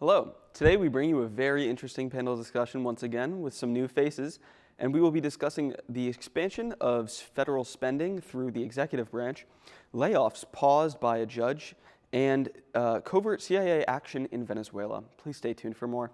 Hello. Today we bring you a very interesting panel discussion once again with some new faces, and we will be discussing the expansion of federal spending through the executive branch, layoffs paused by a judge, and covert CIA action in Venezuela. Please stay tuned for more.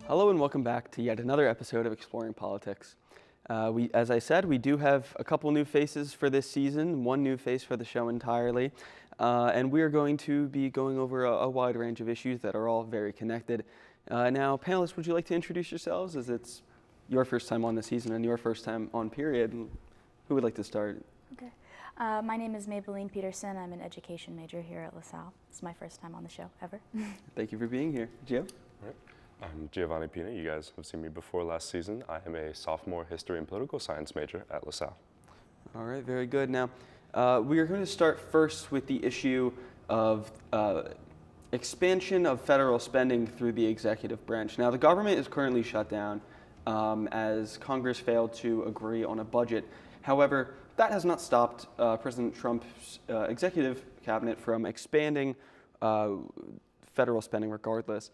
Hello and welcome back to yet another episode of Exploring Politics. As I said, we do have a couple new faces for this season, one new face for the show entirely, and we are going to be going over a wide range of issues that are all very connected. Now, panelists, would you like to introduce yourselves, as it's your first time on the season and your first time on period? Who would like to start? Okay. My name is Maybelline Peterson. I'm an education major here at LaSalle. It's my first time on the show ever. Thank you for being here. Gio? All right. I'm Giovanni Pina. You guys have seen me before last season. I am a sophomore history and political science major at LaSalle. All right, very good. Now, we are going to start first with the issue of expansion of federal spending through the executive branch. Now, the government is currently shut down as Congress failed to agree on a budget. However, that has not stopped President Trump's executive cabinet from expanding federal spending regardless.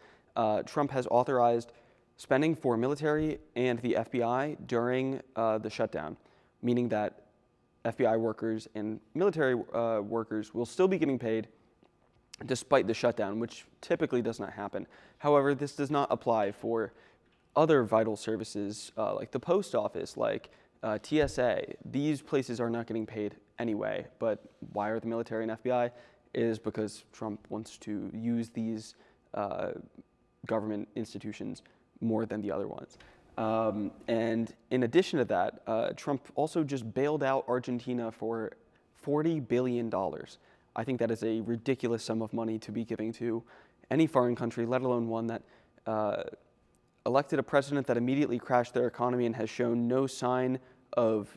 Trump has authorized spending for military and the FBI during the shutdown, meaning that FBI workers and military workers will still be getting paid despite the shutdown, which typically does not happen. However, this does not apply for other vital services like the post office, like TSA. These places are not getting paid anyway, but why are the military and FBI? It is because Trump wants to use these government institutions more than the other ones. And in addition to that, Trump also just bailed out Argentina for $40 billion. I think that is a ridiculous sum of money to be giving to any foreign country, let alone one that elected a president that immediately crashed their economy and has shown no sign of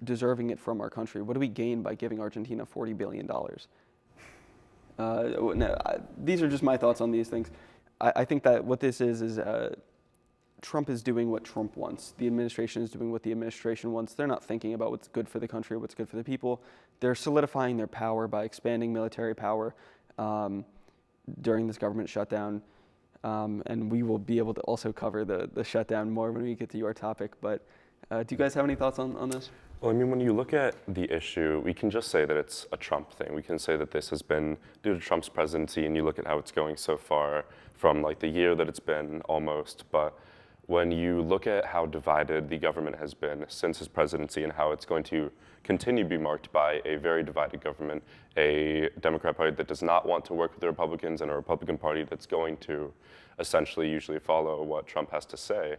deserving it from our country. What do we gain by giving Argentina $40 billion? These are just my thoughts on these things. I think that what this is Trump is doing what Trump wants. The administration is doing what the administration wants. They're not thinking about what's good for the country, what's good for the people. They're solidifying their power by expanding military power during this government shutdown. And we will be able to also cover the shutdown more when we get to your topic. But do you guys have any thoughts on this? Well, I mean, when you look at the issue, we can just say that it's a Trump thing. We can say that this has been due to Trump's presidency, and you look at how it's going so far from like the year that it's been almost. But when you look at how divided the government has been since his presidency and how it's going to continue to be marked by a very divided government, a Democrat Party that does not want to work with the Republicans and a Republican Party that's going to essentially usually follow what Trump has to say,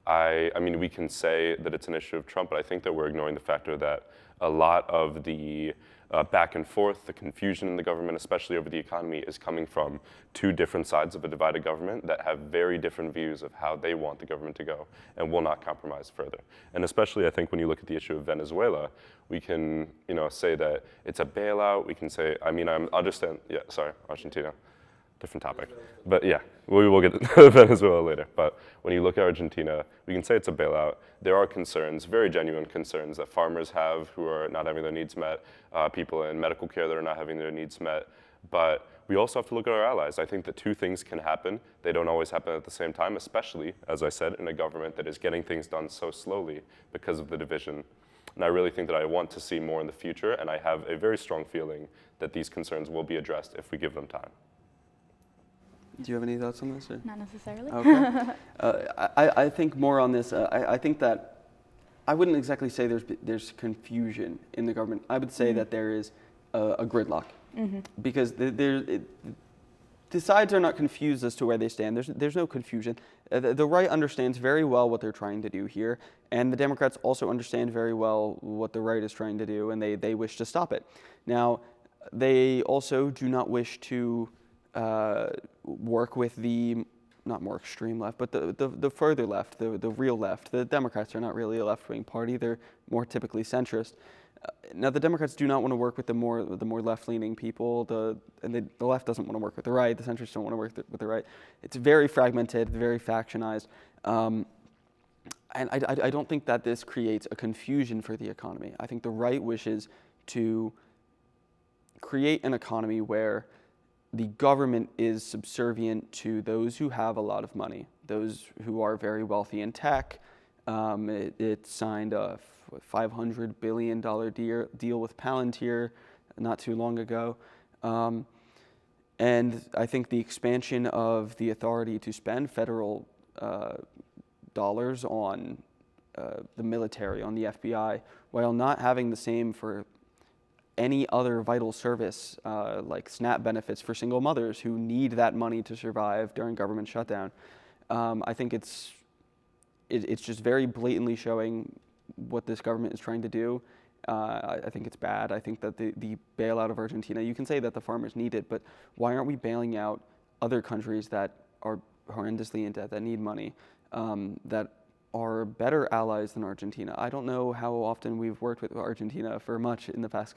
I mean, we can say that it's an issue of Trump, but I think that we're ignoring the factor that a lot of the back and forth, the confusion in the government, especially over the economy, is coming from two different sides of a divided government that have very different views of how they want the government to go and will not compromise further. And especially, I think, when you look at the issue of Venezuela, we can, say that it's a bailout. We can say, I understand, Argentina. Different topic. But yeah, we will get to Venezuela later. But when you look at Argentina, we can say it's a bailout. There are concerns, very genuine concerns that farmers have who are not having their needs met, people in medical care that are not having their needs met. But we also have to look at our allies. I think that two things can happen. They don't always happen at the same time, especially, as I said, in a government that is getting things done so slowly because of the division. And I really think that I want to see more in the future, and I have a very strong feeling that these concerns will be addressed if we give them time. Do you have any thoughts on this? Or? Not necessarily. Okay. I think more on this. I think that I wouldn't exactly say there's confusion in the government. I would say that there is a gridlock because the sides are not confused as to where they stand. There's no confusion. The right understands very well what they're trying to do here, and the Democrats also understand very well what the right is trying to do, and they wish to stop it. Now, they also do not wish to work with the not more extreme left, but the further left, the real left. The Democrats are not really a left-wing party. They're more typically centrist. Now, the Democrats do not want to work with the more left-leaning people. The left doesn't want to work with the right. The centrists don't want to work with the right. It's very fragmented, very factionized. And I don't think that this creates a confusion for the economy. I think the right wishes to create an economy where the government is subservient to those who have a lot of money, those who are very wealthy in tech. It signed a $500 billion deal with Palantir not too long ago. And I think the expansion of the authority to spend federal dollars on the military, on the FBI, while not having the same for any other vital service, like SNAP benefits for single mothers who need that money to survive during government shutdown. I think it's just very blatantly showing what this government is trying to do. I think it's bad. I think that the bailout of Argentina, you can say that the farmers need it, but why aren't we bailing out other countries that are horrendously in debt, that need money, that are better allies than Argentina? I don't know how often we've worked with Argentina for much in the past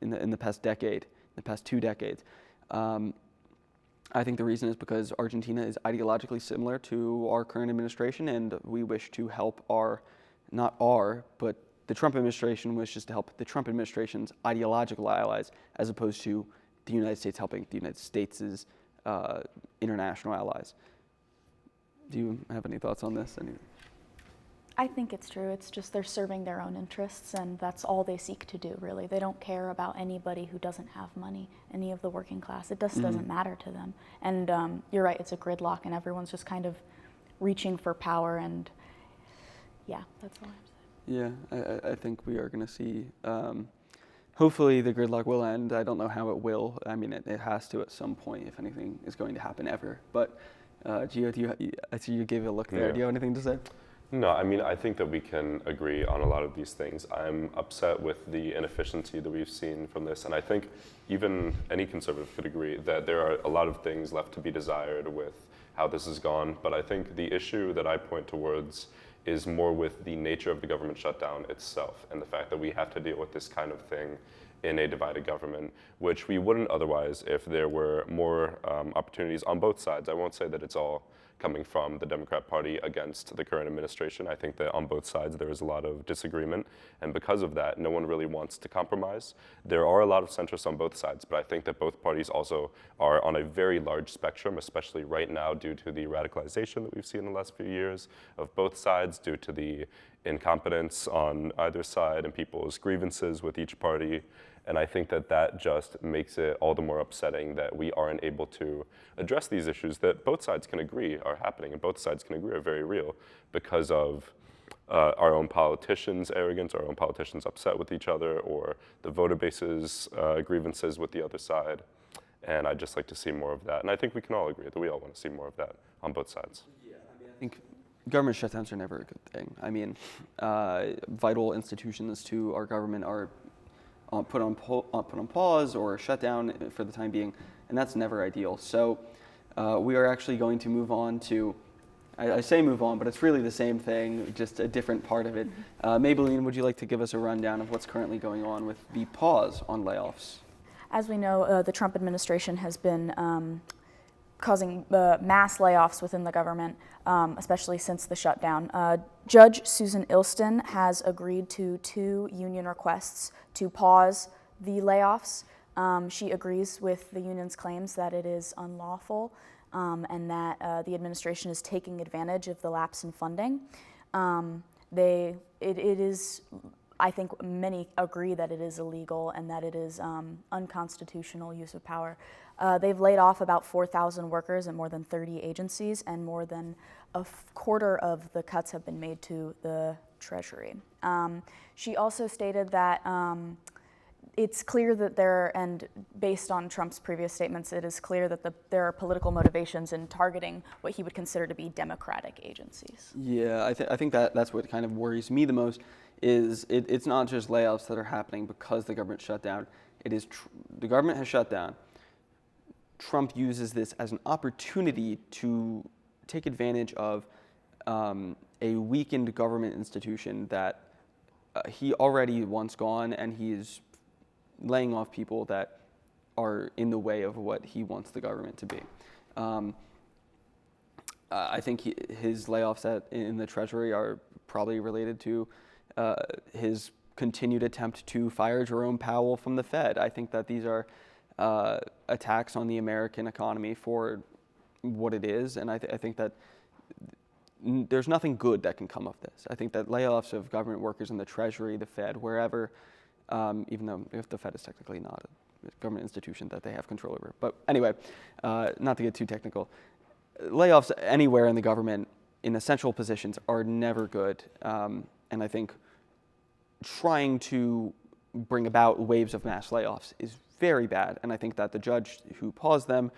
in the past decade, the past 2 decades. I think the reason is because Argentina is ideologically similar to our current administration, and we wish to help but the Trump administration wishes to help the Trump administration's ideological allies, as opposed to the United States helping the United States' international allies. Do you have any thoughts on this? I think it's true. It's just they're serving their own interests, and that's all they seek to do, really. They don't care about anybody who doesn't have money, any of the working class. It just doesn't matter to them. And you're right, it's a gridlock, and everyone's just kind of reaching for power, and yeah, that's all I'm saying. Yeah, I think we are going to see, hopefully the gridlock will end. I don't know how it will. I mean, it has to at some point if anything is going to happen ever. But Gio, I see you gave a look there. Yeah. Do you have anything to say? No, I mean, I think that we can agree on a lot of these things. I'm upset with the inefficiency that we've seen from this, and I think even any conservative could agree that there are a lot of things left to be desired with how this has gone. But I think the issue that I point towards is more with the nature of the government shutdown itself and the fact that we have to deal with this kind of thing in a divided government, which we wouldn't otherwise if there were more opportunities on both sides. I won't say that it's all coming from the Democrat Party against the current administration. I think that on both sides there is a lot of disagreement, and because of that, no one really wants to compromise. There are a lot of centrists on both sides, but I think that both parties also are on a very large spectrum, especially right now due to the radicalization that we've seen in the last few years of both sides, due to the incompetence on either side and people's grievances with each party. And I think that that just makes it all the more upsetting that we aren't able to address these issues that both sides can agree are happening and both sides can agree are very real because of our own politicians' arrogance, our own politicians upset with each other, or the voter base's grievances with the other side. And I'd just like to see more of that. And I think we can all agree that we all want to see more of that on both sides. Yeah, I think government shutdowns are never a good thing. I mean, vital institutions to our government are put on pause or shut down for the time being, and that's never ideal. So we are actually going to move on to, I say move on, but it's really the same thing, just a different part of it. Maybelline, would you like to give us a rundown of what's currently going on with the pause on layoffs? As we know, the Trump administration has been causing mass layoffs within the government, especially since the shutdown. Judge Susan Ilston has agreed to 2 union requests to pause the layoffs. She agrees with the union's claims that it is unlawful and that the administration is taking advantage of the lapse in funding. It is, I think many agree that it is illegal and that it is unconstitutional use of power. They've laid off about 4,000 workers at more than 30 agencies, and more than a quarter of the cuts have been made to the Treasury. She also stated that it's clear that and based on Trump's previous statements, it is clear that there are political motivations in targeting what he would consider to be Democratic agencies. Yeah, I think that's what kind of worries me the most. It's not just layoffs that are happening because the government shut down. It is the government has shut down. Trump uses this as an opportunity to take advantage of a weakened government institution that he already wants gone, and he's laying off people that are in the way of what he wants the government to be. I think his layoffs in the Treasury are probably related to his continued attempt to fire Jerome Powell from the Fed. I think that these are attacks on the American economy for what it is, and I think that there's nothing good that can come of this. I think that layoffs of government workers in the Treasury, the Fed, wherever, even though if the Fed is technically not a government institution that they have control over. But anyway, not to get too technical, layoffs anywhere in the government in essential positions are never good. And I think trying to bring about waves of mass layoffs is very bad. And I think that the judge who paused them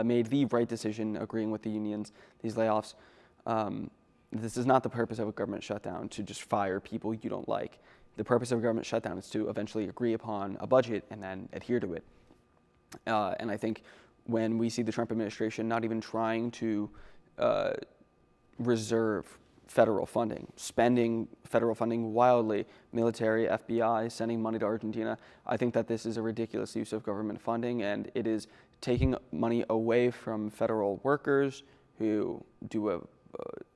made the right decision agreeing with the unions. These layoffs, this is not the purpose of a government shutdown, to just fire people you don't like. The purpose of a government shutdown is to eventually agree upon a budget and then adhere to it. And I think when we see the Trump administration not even trying to reserve federal funding, spending federal funding wildly, military, FBI, sending money to Argentina, I think that this is a ridiculous use of government funding, and it is taking money away from federal workers who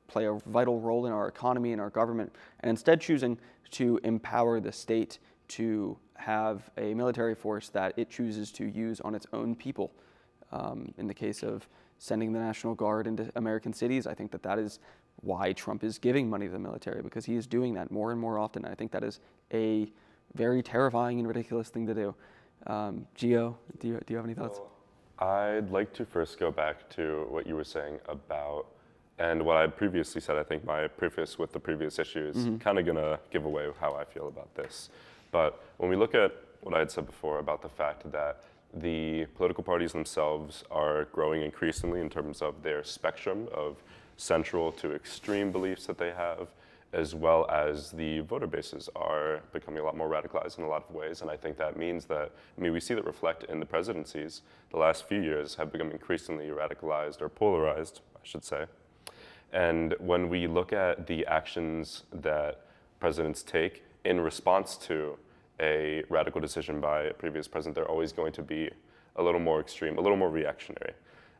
play a vital role in our economy and our government, and instead choosing to empower the state to have a military force that it chooses to use on its own people. In the case of sending the National Guard into American cities, I think that is why Trump is giving money to the military, because he is doing that more and more often. I think that is a very terrifying and ridiculous thing to do. Gio, do you have any thoughts? Well, I'd like to first go back to what you were saying about, and what I previously said. I think my preface with the previous issue is kind of going to give away how I feel about this. But when we look at what I had said before about the fact that the political parties themselves are growing increasingly in terms of their spectrum of central to extreme beliefs that they have, as well as the voter bases are becoming a lot more radicalized in a lot of ways. And I think that means that, we see that reflect in the presidencies. The last few years have become increasingly radicalized, or polarized, I should say. And when we look at the actions that presidents take in response to a radical decision by a previous president, they're always going to be a little more extreme, a little more reactionary.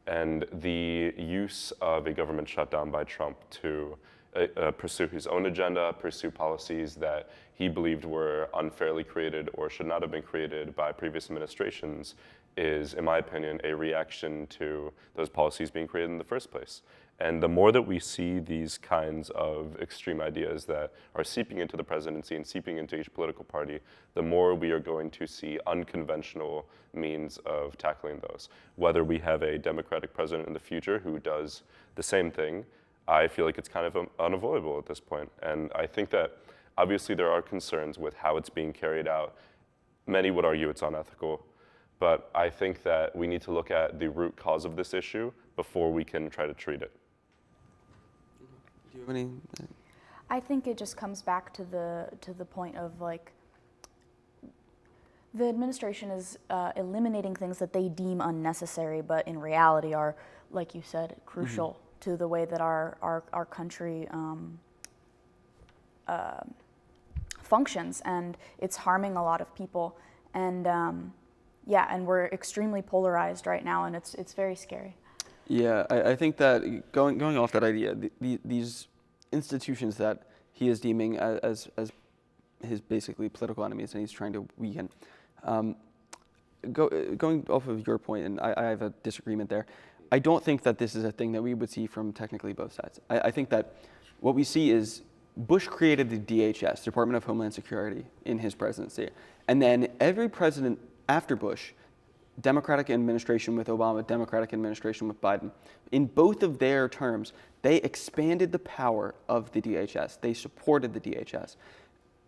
And the use of a government shutdown by Trump to pursue his own agenda, pursue policies that he believed were unfairly created or should not have been created by previous administrations is, in my opinion, a reaction to those policies being created in the first place. And the more that we see these kinds of extreme ideas that are seeping into the presidency and seeping into each political party, the more we are going to see unconventional means of tackling those. Whether we have a Democratic president in the future who does the same thing, I feel like it's kind of unavoidable at this point. And I think that obviously there are concerns with how it's being carried out. Many would argue it's unethical. But I think that we need to look at the root cause of this issue before we can try to treat it. Do you have any? I think it just comes back to the point of, like, the administration is eliminating things that they deem unnecessary, but in reality are, like you said, crucial to the way that our country functions, and it's harming a lot of people. And and we're extremely polarized right now, and it's very scary. Yeah, I think that going off that idea, these institutions that he is deeming as his basically political enemies, and he's trying to weaken. Going off of your point, and I have a disagreement there. I don't think that this is a thing that we would see from technically both sides. I think that what we see is Bush created the DHS, Department of Homeland Security, in his presidency, and then every president after Bush, Democratic administration with Obama, Democratic administration with Biden, in both of their terms, they expanded the power of the DHS. They supported the DHS.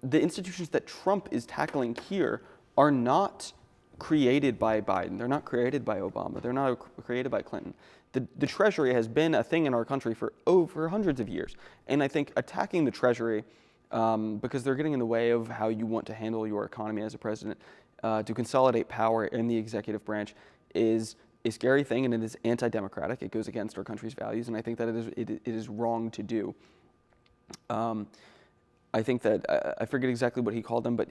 The institutions that Trump is tackling here are not created by Biden. They're not created by Obama. They're not created by Clinton. The Treasury has been a thing in our country for over hundreds of years. And I think attacking the Treasury, because they're getting in the way of how you want to handle your economy as a president, to consolidate power in the executive branch is a scary thing, and it is anti-democratic. It goes against our country's values, and I think that it is wrong to do. I think that I forget exactly what he called them, but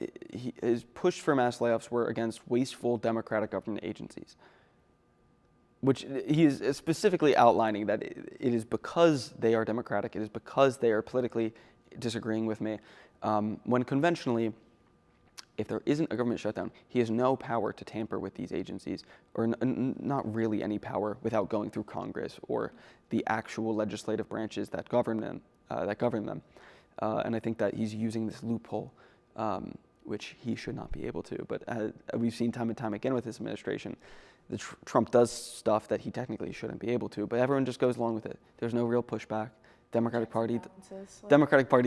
his push for mass layoffs were against wasteful democratic government agencies, which he is specifically outlining that it is because they are democratic, it is because they are politically disagreeing with me, when conventionally, if there isn't a government shutdown, he has no power to tamper with these agencies, or not really any power without going through Congress or the actual legislative branches that govern them. And I think that he's using this loophole, which he should not be able to. But we've seen time and time again with this administration, Trump does stuff that he technically shouldn't be able to, but everyone just goes along with it. There's no real pushback. Democratic Party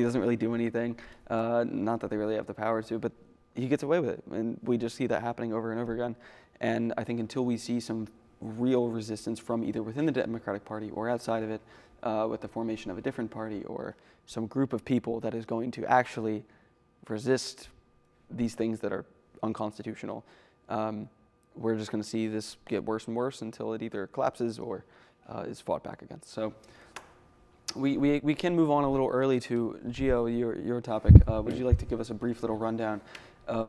doesn't really do anything. Not that they really have the power to, but he gets away with it. And we just see that happening over and over again. And I think until we see some real resistance from either within the Democratic Party or outside of it, with the formation of a different party or some group of people that is going to actually resist these things that are unconstitutional, we're just going to see this get worse and worse until it either collapses or is fought back against. So we can move on a little early to Gio, your topic. Would you like to give us a brief little rundown of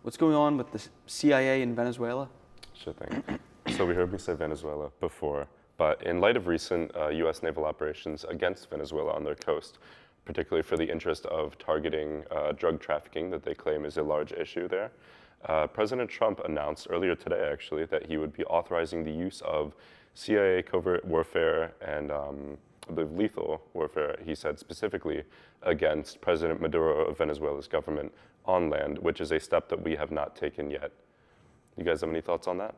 what's going on with the CIA in Venezuela? Sure thing. So we heard me say Venezuela before, but in light of recent U.S. naval operations against Venezuela on their coast, particularly for the interest of targeting drug trafficking that they claim is a large issue there, President Trump announced earlier today, actually, that he would be authorizing the use of CIA covert warfare and I believe lethal warfare, he said specifically, against President Maduro of Venezuela's government on land, which is a step that we have not taken yet. You guys have any thoughts on that?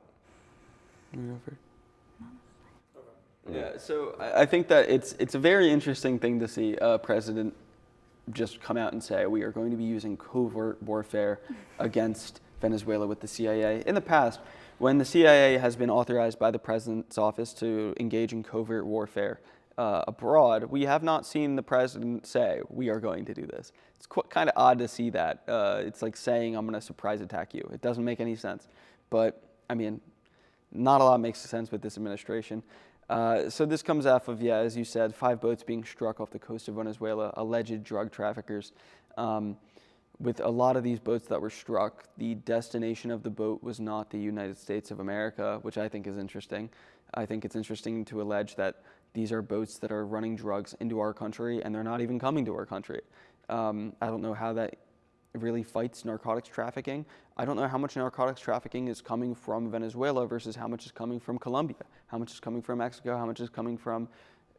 Yeah, so I think that it's a very interesting thing to see a president just come out and say we are going to be using covert warfare against Venezuela with the CIA. In the past, when the CIA has been authorized by the president's office to engage in covert warfare abroad, we have not seen the president say we are going to do this. It's kind of odd to see that. It's like saying I'm going to surprise attack you. It doesn't make any sense. But I mean, not a lot makes sense with this administration. So this comes off of, yeah, as you said, 5 boats being struck off the coast of Venezuela, alleged drug traffickers. With a lot of these boats that were struck, the destination of the boat was not the United States of America, which I think is interesting. I think it's interesting to allege that these are boats that are running drugs into our country and they're not even coming to our country. I don't know how that really fights narcotics trafficking. I don't know how much narcotics trafficking is coming from Venezuela versus how much is coming from Colombia, how much is coming from Mexico, how much is coming from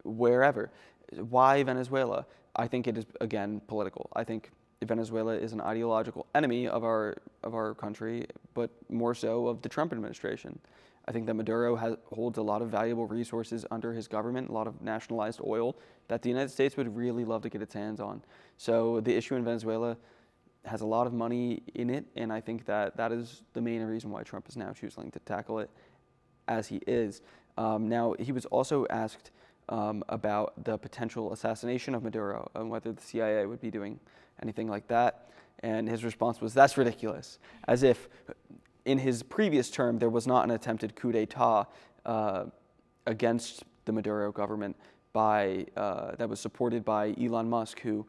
wherever. Why Venezuela? I think it is, again, political. I think Venezuela is an ideological enemy of our country, but more so of the Trump administration. I think that Maduro holds a lot of valuable resources under his government, a lot of nationalized oil that the United States would really love to get its hands on. So the issue in Venezuela has a lot of money in it, and I think that that is the main reason why Trump is now choosing to tackle it as he is. Now, he was also asked about the potential assassination of Maduro and whether the CIA would be doing anything like that, and his response was, "That's ridiculous," as if in his previous term there was not an attempted coup d'etat against the Maduro government that was supported by Elon Musk, who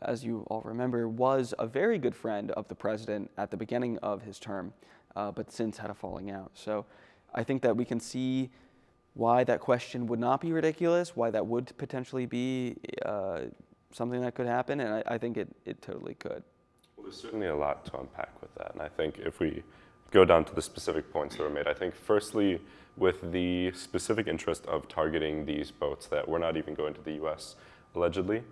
as you all remember, was a very good friend of the president at the beginning of his term, but since had a falling out. So I think that we can see why that question would not be ridiculous, why that would potentially be something that could happen, and I think it totally could. Well, there's certainly a lot to unpack with that, and I think if we go down to the specific points that were made, I think firstly, with the specific interest of targeting these boats that were not even going to the U.S., allegedly,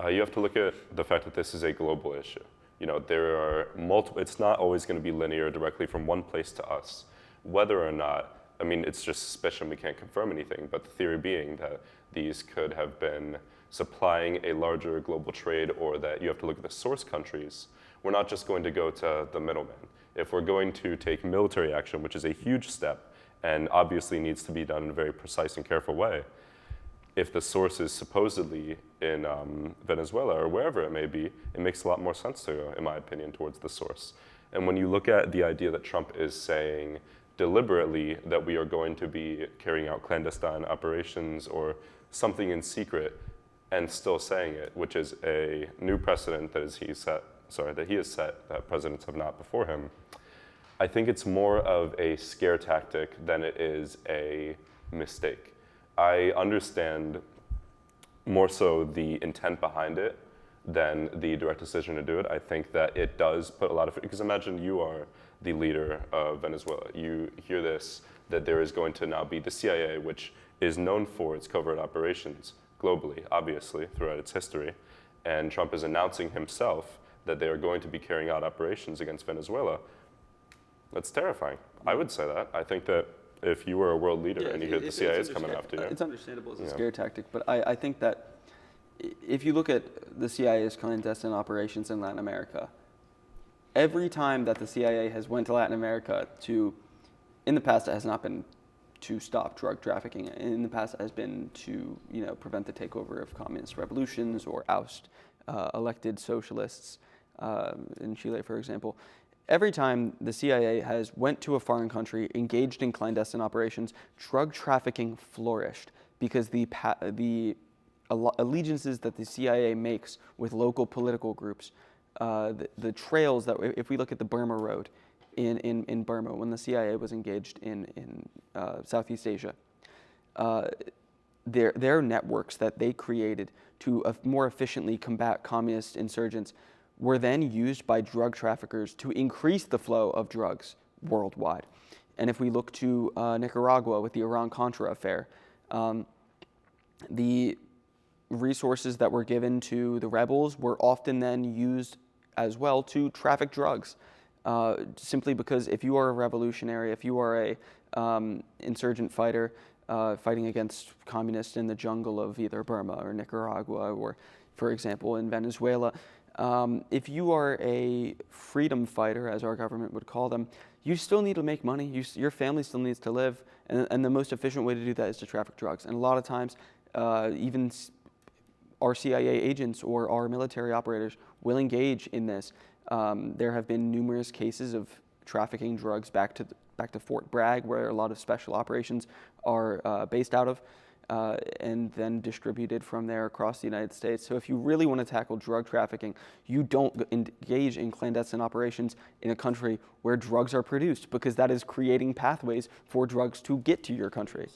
you have to look at the fact that this is a global issue. You know, there are multiple, it's not always going to be linear directly from one place to us. Whether or not, I mean, it's just suspicion, we can't confirm anything, but the theory being that these could have been supplying a larger global trade, or that you have to look at the source countries. We're not just going to go to the middleman. If we're going to take military action, which is a huge step and obviously needs to be done in a very precise and careful way, if the source is supposedly in Venezuela or wherever it may be, it makes a lot more sense to go, in my opinion, towards the source. And when you look at the idea that Trump is saying deliberately that we are going to be carrying out clandestine operations or something in secret, and still saying it, which is a new precedent that he has set that presidents have not before him. I think it's more of a scare tactic than it is a mistake. I understand more so the intent behind it than the direct decision to do it. I think that it does put a lot of, because imagine you are the leader of Venezuela. You hear this, that there is going to now be the CIA, which is known for its covert operations globally, obviously, throughout its history. And Trump is announcing himself that they are going to be carrying out operations against Venezuela. That's terrifying. I would say that. I think that if you were a world leader and you hear the CIA is coming after you. It's understandable as a scare tactic, but I think that if you look at the CIA's clandestine operations in Latin America, every time that the CIA has went to Latin America in the past it has not been to stop drug trafficking. In the past it has been to prevent the takeover of communist revolutions or oust elected socialists in Chile, for example. Every time the CIA has went to a foreign country, engaged in clandestine operations, drug trafficking flourished because the allegiances that the CIA makes with local political groups, the trails that, if we look at the Burma Road in Burma, when the CIA was engaged in Southeast Asia, their networks that they created to more efficiently combat communist insurgents were then used by drug traffickers to increase the flow of drugs worldwide. And if we look to Nicaragua with the Iran-Contra affair, the resources that were given to the rebels were often then used as well to traffic drugs. Simply because if you are a revolutionary, if you are a insurgent fighter fighting against communists in the jungle of either Burma or Nicaragua or, for example, in Venezuela, if you are a freedom fighter, as our government would call them, you still need to make money. Your family still needs to live, and the most efficient way to do that is to traffic drugs. And a lot of times, even our CIA agents or our military operators will engage in this. There have been numerous cases of trafficking drugs back to Fort Bragg, where a lot of special operations are based out of, and then distributed from there across the United States. So if you really want to tackle drug trafficking, you don't engage in clandestine operations in a country where drugs are produced, because that is creating pathways for drugs to get to your country.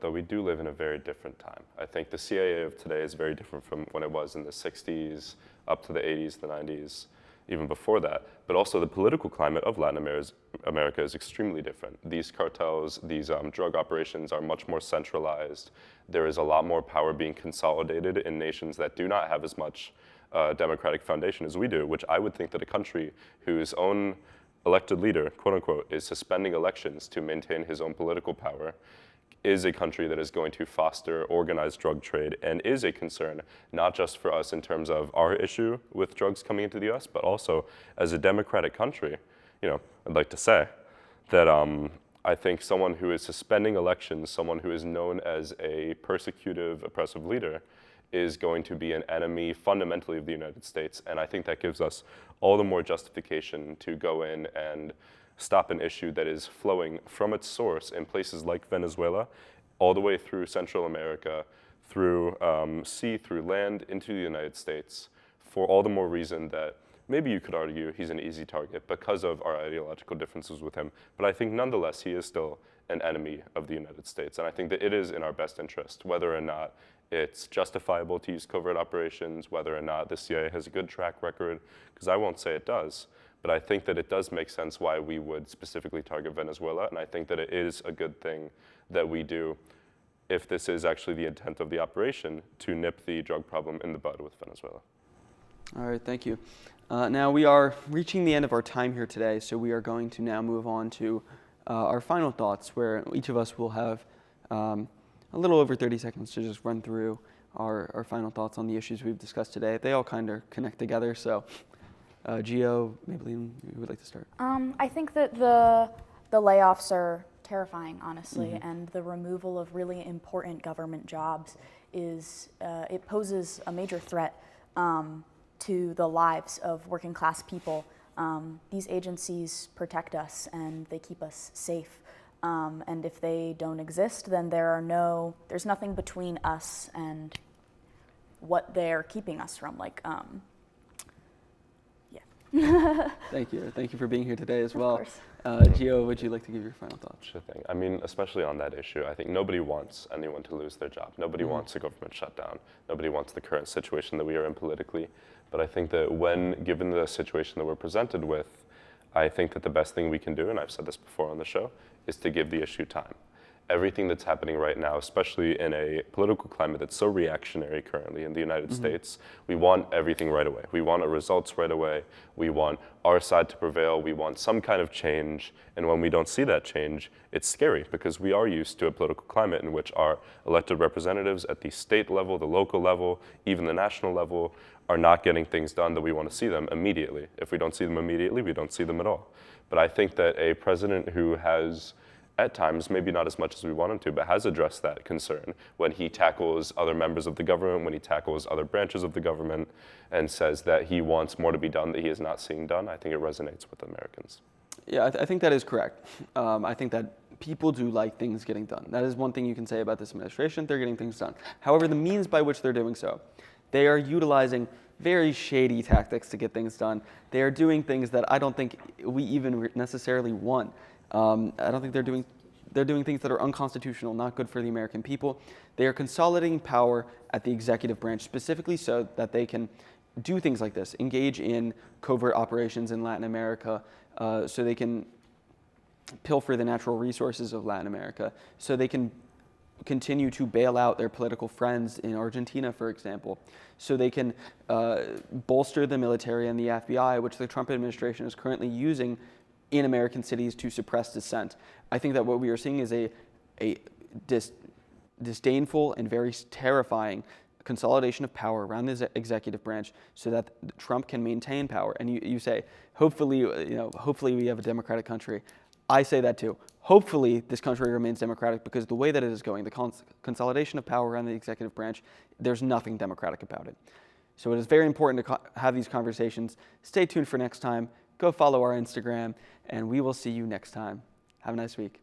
Though we do live in a very different time. I think the CIA of today is very different from when it was in the 60s, up to the 80s, the 90s, even before that. But also the political climate of Latin America is extremely different. These cartels, these drug operations are much more centralized. There is a lot more power being consolidated in nations that do not have as much democratic foundation as we do, which I would think that a country whose own elected leader, quote unquote, is suspending elections to maintain his own political power is a country that is going to foster organized drug trade and is a concern, not just for us in terms of our issue with drugs coming into the US, but also as a democratic country. I'd like to say that I think someone who is suspending elections, someone who is known as a persecutive, oppressive leader, is going to be an enemy fundamentally of the United States. And I think that gives us all the more justification to go in and stop an issue that is flowing from its source in places like Venezuela, all the way through Central America, through sea, through land, into the United States, for all the more reason that maybe you could argue he's an easy target because of our ideological differences with him. But I think nonetheless, he is still an enemy of the United States. And I think that it is in our best interest, whether or not it's justifiable to use covert operations, whether or not the CIA has a good track record, because I won't say it does. But I think that it does make sense why we would specifically target Venezuela, and I think that it is a good thing that we do, if this is actually the intent of the operation, to nip the drug problem in the bud with Venezuela. All right, thank you. Now we are reaching the end of our time here today, so we are going to now move on to our final thoughts, where each of us will have a little over 30 seconds to just run through our final thoughts on the issues we've discussed today. They all kind of connect together, so Gio, Maybelline, who would like to start? I think that the layoffs are terrifying, honestly, and the removal of really important government jobs it poses a major threat to the lives of working class people. These agencies protect us and they keep us safe. And if they don't exist, then there's nothing between us and what they're keeping us from. Thank you. Thank you for being here today as well. Of course. Gio, would you like to give your final thoughts? Sure thing. I mean, especially on that issue, I think nobody wants anyone to lose their job. Nobody wants a government shutdown. Nobody wants the current situation that we are in politically. But I think that given the situation that we're presented with, I think that the best thing we can do, and I've said this before on the show, is to give the issue time. Everything that's happening right now, especially in a political climate that's so reactionary currently in the United States, we want everything right away. We want our results right away. We want our side to prevail. We want some kind of change. And when we don't see that change, it's scary because we are used to a political climate in which our elected representatives at the state level, the local level, even the national level, are not getting things done that we want to see them immediately. If we don't see them immediately, we don't see them at all. But I think that a president who has, at times, maybe not as much as we want him to, but has addressed that concern when he tackles other members of the government, when he tackles other branches of the government, and says that he wants more to be done that he is not seeing done, I think it resonates with Americans. Yeah, I think that is correct. I think that people do like things getting done. That is one thing you can say about this administration. They're getting things done. However, the means by which they're doing so, they are utilizing very shady tactics to get things done. They are doing things that I don't think we even necessarily want. I don't think they're doing things that are unconstitutional, not good for the American people. They are consolidating power at the executive branch, specifically so that they can do things like this, engage in covert operations in Latin America, so they can pilfer the natural resources of Latin America, so they can continue to bail out their political friends in Argentina, for example, so they can bolster the military and the FBI, which the Trump administration is currently using in American cities to suppress dissent. I think that what we are seeing is a disdainful and very terrifying consolidation of power around the executive branch so that Trump can maintain power. And you say, hopefully we have a democratic country. I say that too. Hopefully this country remains democratic, because the way that it is going, the consolidation of power around the executive branch, there's nothing democratic about it. So it is very important to have these conversations. Stay tuned for next time. Go follow our Instagram, and we will see you next time. Have a nice week.